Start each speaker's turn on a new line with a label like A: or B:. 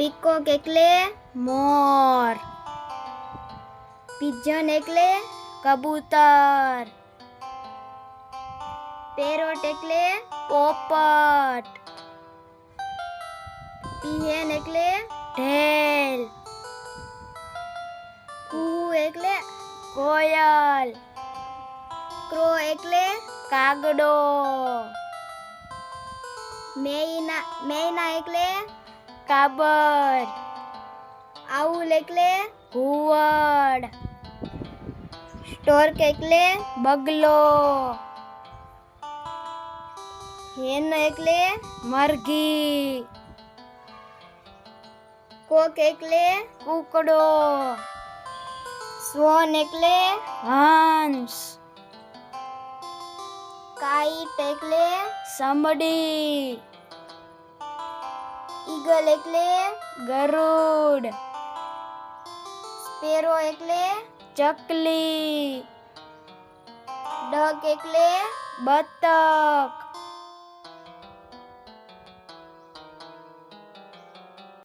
A: Peacock એટલે મોર. Pigeon એટલે કબૂતર. પેરોટ એટલે પોપટ. પીહેન એટલે ઢેલ. કુહુ એટલે કોયલ. ક્રો એટલે કાગડો. મેયના એટલે કાબર. આઉલ એટલે ઘુવડ. સ્ટોર્ક એટલે બગલો. હેન એટલે મરઘી. કોક એટલે કૂકડો. સ્વન એટલે હંસ. કાઈટ એટલે સમડી. ઈગલ એટલે ગરુડ. સ્પેરો એટલે ચકલી. ડક એટલે બતક.